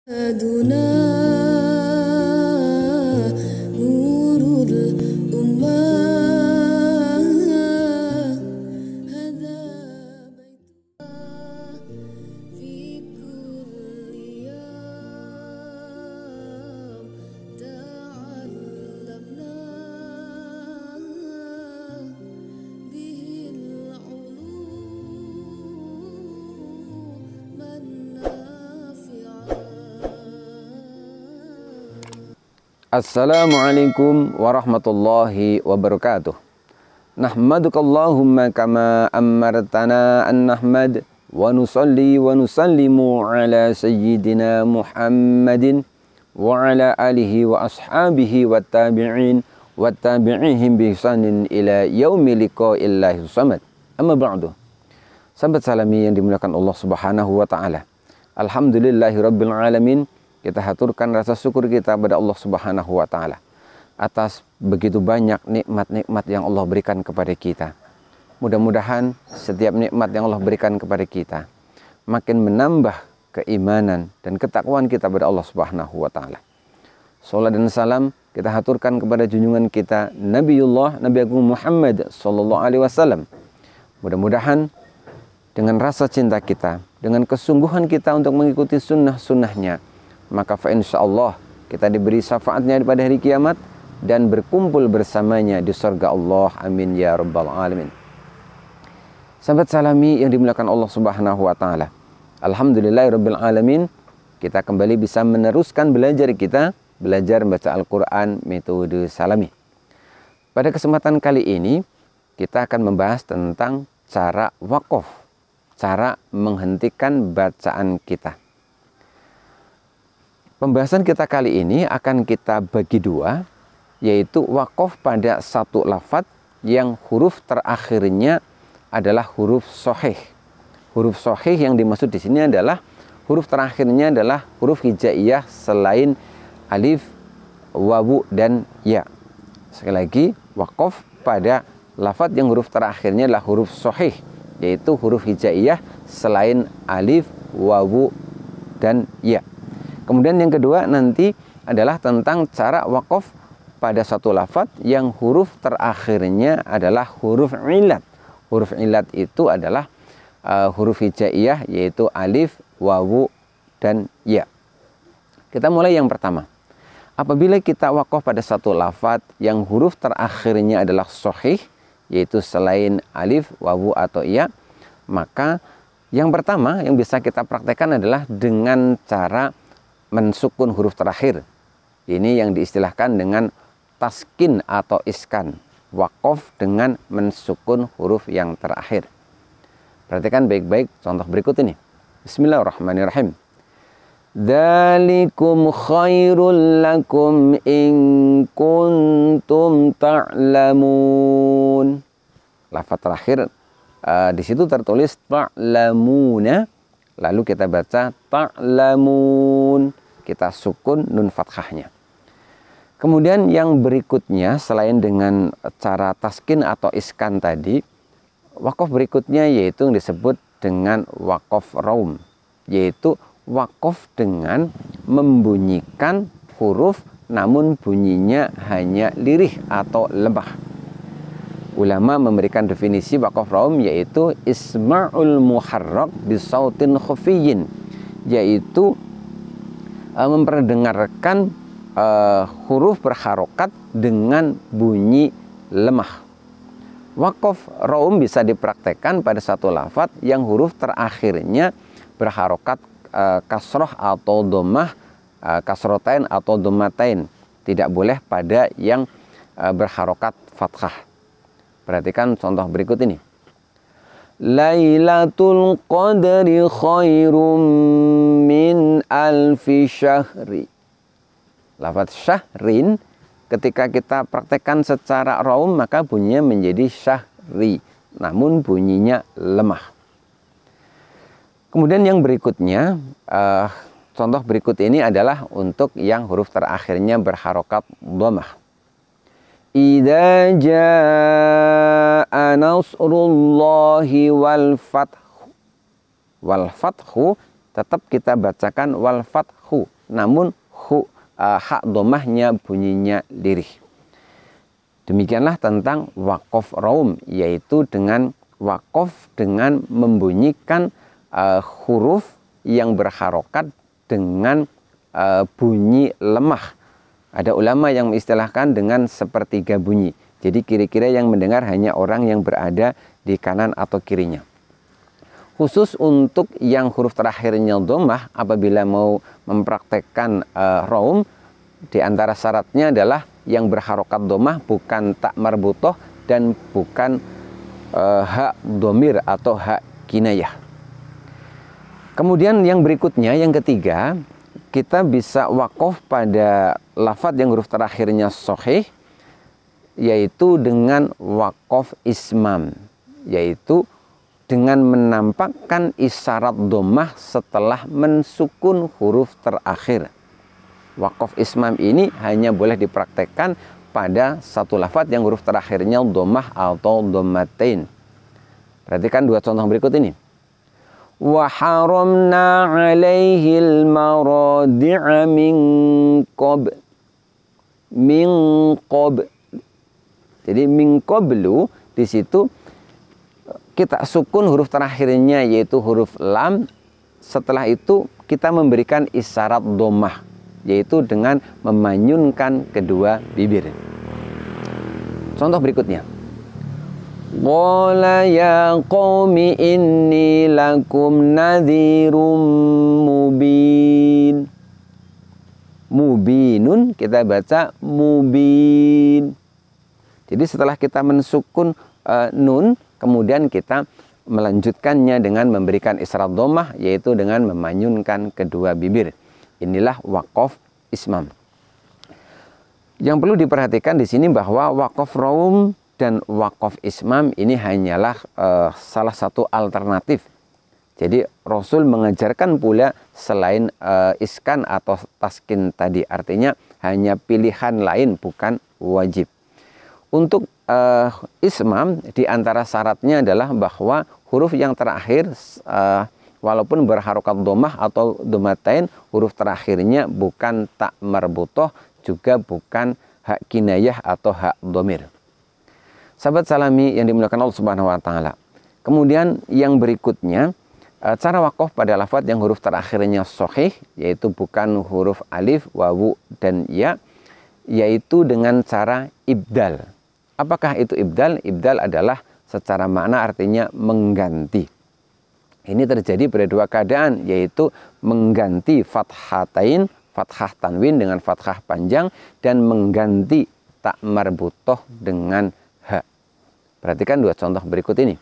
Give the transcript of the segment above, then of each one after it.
أدنى نور الأمة هذا بيتنا في كل يوم تعلمنا به العلوم النافعة. Assalamualaikum warahmatullahi wabarakatuh. Nahmadukallahumma kama amartana an nahmad wa nusalli wa nusallimu ala sayyidina Muhammadin wa ala alihi wa ashabihi wa tabi'in wa tabi'ihim bi ihsanin ila yaumi liqa'illahi samad. Amma ba'du. Sahabat salami yang dimuliakan Allah Subhanahu wa taala. Alhamdulillahi rabbil alamin. Kita haturkan rasa syukur kita pada Allah Subhanahu wa taala atas begitu banyak nikmat-nikmat yang Allah berikan kepada kita. Mudah-mudahan setiap nikmat yang Allah berikan kepada kita makin menambah keimanan dan ketakwaan kita pada Allah Subhanahu wa taala. Salat dan salam kita haturkan kepada junjungan kita Nabi Agung Muhammad sallallahu alaihi wasallam. Mudah-mudahan dengan rasa cinta kita, dengan kesungguhan kita untuk mengikuti sunnah-sunnahnya, maka insyaallah kita diberi syafaatnya pada hari kiamat dan berkumpul bersamanya di surga Allah. Amin ya rabbal alamin. Sahabat salami yang dimuliakan Allah Subhanahu wa taala. Alhamdulillahirabbil alamin, kita kembali bisa meneruskan belajar membaca Al-Qur'an metode salami. Pada kesempatan kali ini kita akan membahas tentang cara wakaf, cara menghentikan bacaan kita. Pembahasan kita kali ini akan kita bagi dua, yaitu wakaf pada satu lafadz yang huruf terakhirnya adalah huruf shahih. Huruf shahih yang dimaksud di sini adalah huruf terakhirnya adalah huruf hijaiyah selain alif, wawu, dan ya. Sekali lagi, wakaf pada lafadz yang huruf terakhirnya adalah huruf shahih, yaitu huruf hijaiyah selain alif, wawu, dan ya. Kemudian yang kedua nanti adalah tentang cara wakaf pada satu lafadz yang huruf terakhirnya adalah huruf ilat. Huruf ilat itu adalah huruf hijaiyah, yaitu alif, wawu, dan ya. Kita mulai yang pertama. Apabila kita wakaf pada satu lafadz yang huruf terakhirnya adalah shahih, yaitu selain alif, wawu, atau ya, maka yang pertama yang bisa kita praktekkan adalah dengan cara mensukun huruf terakhir. Ini yang diistilahkan dengan taskin atau iskan. Wakaf dengan mensukun huruf yang terakhir. Perhatikan baik-baik contoh berikut ini. Bismillahirrahmanirrahim. Dzalikum khairul lakum in kuntum ta'lamun. Lafaz terakhir di situ tertulis ta'lamuna, lalu kita baca ta'lamun. Kita sukun nun fathahnya. Kemudian yang berikutnya selain dengan cara taskin atau iskan tadi, wakaf berikutnya yaitu yang disebut dengan wakaf raum, yaitu wakaf dengan membunyikan huruf namun bunyinya hanya lirih atau lemah. Ulama memberikan definisi wakaf raum yaitu isma'ul muharrak bisautin khafiyyin, yaitu memperdengarkan huruf berharokat dengan bunyi lemah. Wakaf raum bisa dipraktekkan pada satu lafadz yang huruf terakhirnya berharokat kasroh atau dhammah, kasrotain atau dhammatain. Tidak boleh pada yang berharokat fathah. Perhatikan contoh berikut ini. Lailatul qadri khairum min alfi syahri. Lafaz syahrin ketika kita praktekkan secara raum maka bunyinya menjadi syahri, namun bunyinya lemah. Kemudian yang berikutnya, contoh berikut ini adalah untuk yang huruf terakhirnya berharokat dhammah. Idza jaa nasrullahi wal fathu. Wal fathu tetap kita bacakan wal fathu, namun hak dhammahnya bunyinya lirih. Demikianlah tentang waqaf raum, yaitu dengan waqaf dengan membunyikan huruf yang berharokat dengan bunyi lemah. Ada ulama yang mengistilahkan dengan sepertiga bunyi. Jadi kira-kira yang mendengar hanya orang yang berada di kanan atau kirinya. Khusus untuk yang huruf terakhirnya dhammah, apabila mau mempraktekkan raum, di antara syaratnya adalah yang berharokat dhammah bukan tak marbutoh dan bukan hak dhamir atau hak kinayah. Kemudian yang berikutnya, yang ketiga, kita bisa waqaf pada lafadz yang huruf terakhirnya sahih, yaitu dengan waqaf ismam, yaitu dengan menampakkan isyarat dhammah setelah mensukun huruf terakhir. Waqaf ismam ini hanya boleh dipraktekkan pada satu lafadz yang huruf terakhirnya dhammah atau dhammatain. Perhatikan dua contoh berikut ini. Wa haramna 'alaihil maradi'a min qabl. Jadi min qablu di situ kita sukun huruf terakhirnya yaitu huruf lam. Setelah itu kita memberikan isyarat dhammah, yaitu dengan memanyunkan kedua bibir. Contoh berikutnya. Qala ya qaumi inni lakum nadhirum mubin. Mubinun kita baca mubin. Jadi setelah kita mensukun nun, kemudian kita melanjutkannya dengan memberikan isyarat dhammah, yaitu dengan memanyunkan kedua bibir. Inilah waqaf ismam. Yang perlu diperhatikan di sini bahwa waqaf raum dan waqaf ismam ini hanyalah salah satu alternatif. Jadi Rasul mengajarkan pula selain iskan atau taskin tadi, artinya hanya pilihan lain, bukan wajib. Untuk ismam, di antara syaratnya adalah bahwa huruf yang terakhir walaupun berharokat dhammah atau dhammatain, huruf terakhirnya bukan tak marbutoh, juga bukan hak kinayah atau hak dhamir. Sahabat salami yang dimuliakan Allah Subhanahu wa taala. Kemudian yang berikutnya, cara waqaf pada lafadz yang huruf terakhirnya sahih, yaitu bukan huruf alif, wawu dan ya, yaitu dengan cara ibdal. Apakah itu ibdal? Ibdal adalah secara makna artinya mengganti. Ini terjadi pada dua keadaan, yaitu mengganti fathatain, fathah tanwin dengan fathah panjang, dan mengganti tak marbutoh dengan ha. Perhatikan dua contoh berikut ini.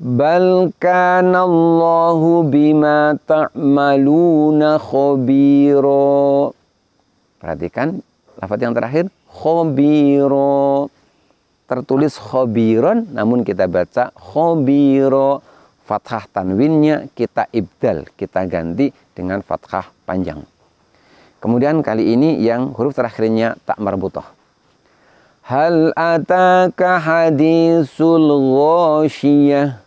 Bal kanallahu bima ta'maluna khabira. Perhatikan lafadz yang terakhir, khabira. Tertulis khabiron, namun kita baca khabira. Fathah tanwinnya kita ibdal, kita ganti dengan fathah panjang. Kemudian kali ini yang huruf terakhirnya tak marbutoh. Hal ataka hadisul ghasyiyah.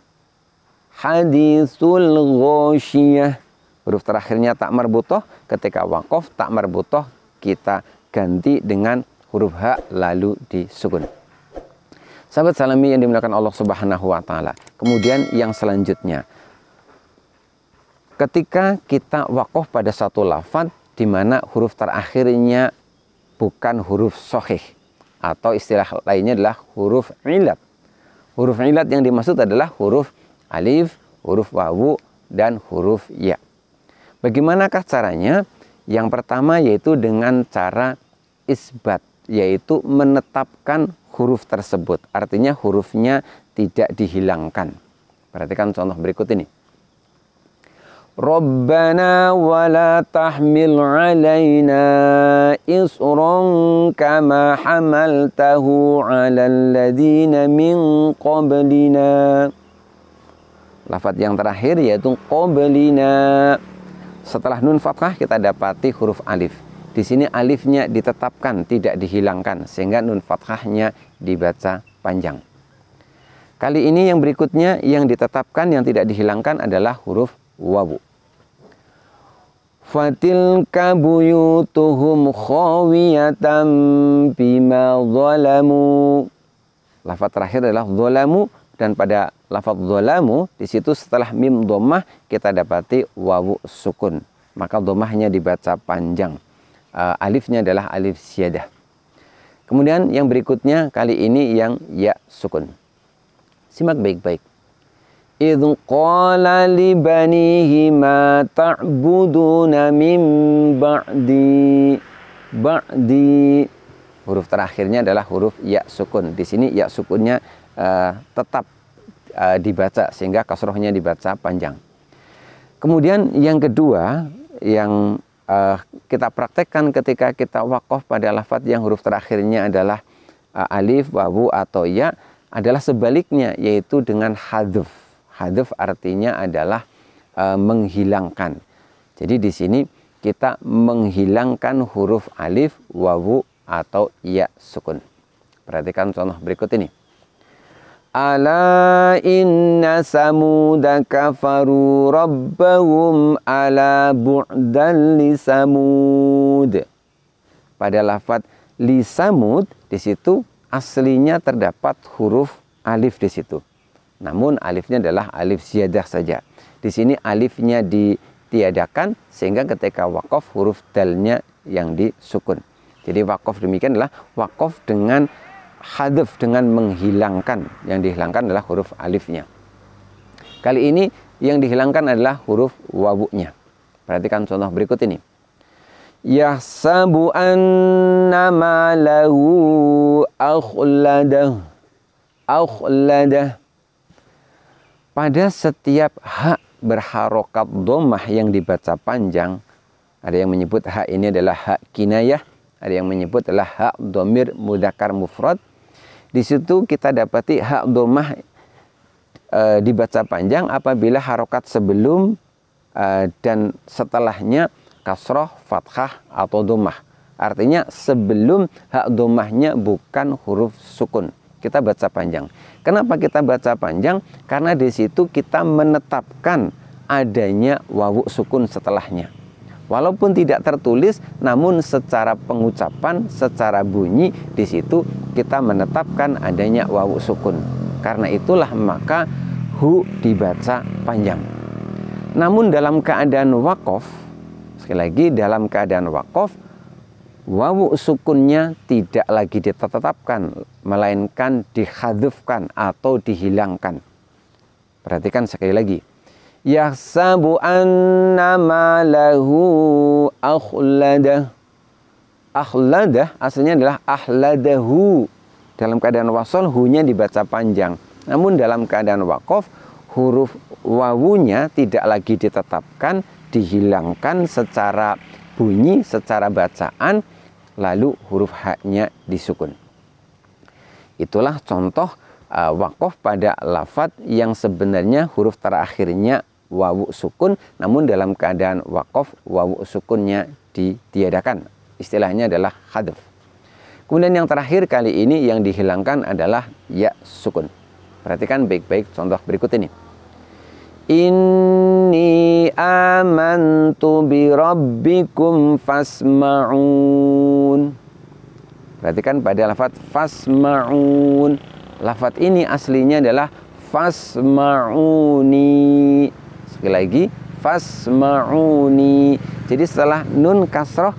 Hadisul ghasyiyah. Huruf terakhirnya tak marbutoh, ketika waqaf tak marbutoh kita ganti dengan huruf ha lalu disukun. Sahabat salami yang dimuliakan Allah Subhanahu wa taala. Kemudian yang selanjutnya, ketika kita waqaf pada satu lafadz di mana huruf terakhirnya bukan huruf sahih, atau istilah lainnya adalah huruf ilat. Huruf ilat yang dimaksud adalah huruf alif, huruf wawu, dan huruf ya. Bagaimanakah caranya? Yang pertama yaitu dengan cara isbat, yaitu menetapkan huruf tersebut. Artinya hurufnya tidak dihilangkan. Perhatikan contoh berikut ini. Rabbana wa la tahmil alaina isran kama hamaltahu ala alladhina min qablina. Lafadz yang terakhir yaitu qablina. Setelah nun fathah kita dapati huruf alif. Di sini alifnya ditetapkan, tidak dihilangkan, sehingga nun fathahnya dibaca panjang. Kali ini yang berikutnya yang ditetapkan, yang tidak dihilangkan adalah huruf wawu. fatilka buyutuhum khawiyatan bima zalamu. Lafaz terakhir adalah zalamu, dan pada lafaz zalamu di situ setelah mim dhammah kita dapati wawu sukun. Maka dhammahnya dibaca panjang. Alifnya adalah alif syadah. Kemudian yang berikutnya kali ini yang ya sukun. Simak baik-baik. Idh qala li banihi ma ta'buduna min ba'di. Huruf terakhirnya adalah huruf ya sukun. Di sini ya sukunnya tetap dibaca sehingga kasrohnya dibaca panjang. Kemudian yang kedua yang kita praktekkan ketika kita waqaf pada lafaz yang huruf terakhirnya adalah alif, wawu atau ya adalah sebaliknya, yaitu dengan hadzf. Hadzf artinya adalah menghilangkan. Jadi di sini kita menghilangkan huruf alif, wawu atau ya sukun. Perhatikan contoh berikut ini. Ala inna samuda kafaru rabbahum ala bu'dan li samud. Pada lafaz li samud di situ aslinya terdapat huruf alif di situ. Namun alifnya adalah alif ziyadah saja. Di sini alifnya ditiadakan sehingga ketika waqaf huruf dalnya yang disukun. Jadi waqaf demikian adalah waqaf dengan hadzf, dengan menghilangkan. Yang dihilangkan adalah huruf alifnya. Kali ini yang dihilangkan adalah huruf wawunya. Perhatikan contoh berikut ini. Yahsabu anna ma lahu akhladah. Pada setiap hak berharokat dhammah yang dibaca panjang, ada yang menyebut hak ini adalah hak kinayah, ada yang menyebut adalah hak dhamir mudzakkar mufrad. Di situ kita dapati hak dhammah dibaca panjang apabila harokat sebelum dan setelahnya kasroh, fathah atau dhammah. Artinya sebelum hak dhammahnya bukan huruf sukun, kita baca panjang. Kenapa kita baca panjang? Karena di situ kita menetapkan adanya wawu sukun setelahnya. Walaupun tidak tertulis, namun secara pengucapan, secara bunyi di situ kita menetapkan adanya wawu sukun. Karena itulah maka hu dibaca panjang. Namun dalam keadaan waqaf, sekali lagi dalam keadaan waqaf, wawu sukunnya tidak lagi ditetapkan, melainkan dihadzfkan atau dihilangkan. Perhatikan sekali lagi. Yahsabu anna ma lahu akhladah. Akhladah aslinya adalah ahladahu. Dalam keadaan wasol hu-nya dibaca panjang. Namun dalam keadaan waqaf huruf wawunya tidak lagi ditetapkan, dihilangkan secara bunyi, secara bacaan, lalu huruf haknya disukun. Itulah contoh waqaf pada lafaz yang sebenarnya huruf terakhirnya wawu sukun, namun dalam keadaan waqaf wawu sukunnya ditiadakan. Istilahnya adalah hadzf. Kemudian yang terakhir kali ini yang dihilangkan adalah ya sukun. Perhatikan baik-baik contoh berikut ini. Inni amantu bi rabbikum fasma'un. Perhatikan pada lafaz fasma'un. Lafaz ini aslinya adalah fasma'uni. Sekali lagi fasma'uni. Jadi setelah nun kasroh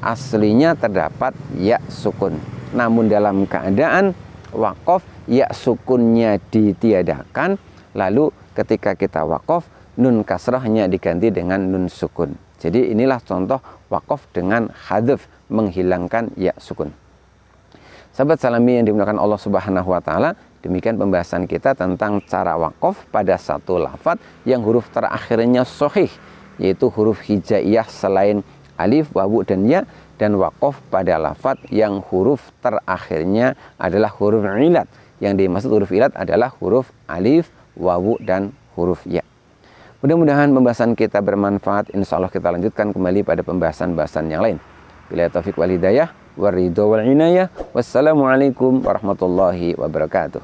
aslinya terdapat ya sukun. Namun dalam keadaan waqaf ya sukunnya ditiadakan, lalu ketika kita waqaf nun kasrahnya diganti dengan nun sukun. Jadi inilah contoh waqaf dengan hadzf, menghilangkan ya sukun. Sahabat Salami yang dimuliakan Allah Subhanahu wa taala, demikian pembahasan kita tentang cara waqaf pada satu lafaz yang huruf terakhirnya sahih, yaitu huruf hijaiyah selain alif, wawu dan ya, dan waqaf pada lafaz yang huruf terakhirnya adalah huruf ilat. Yang dimaksud huruf ilat adalah huruf alif, wawu dan huruf ya. Mudah-mudahan pembahasan kita bermanfaat. Insya Allah kita lanjutkan kembali pada pembahasan-pembahasan yang lain. Bila taufiq wal hidayah, waridho wal inayah. Wassalamualaikum warahmatullahi wabarakatuh.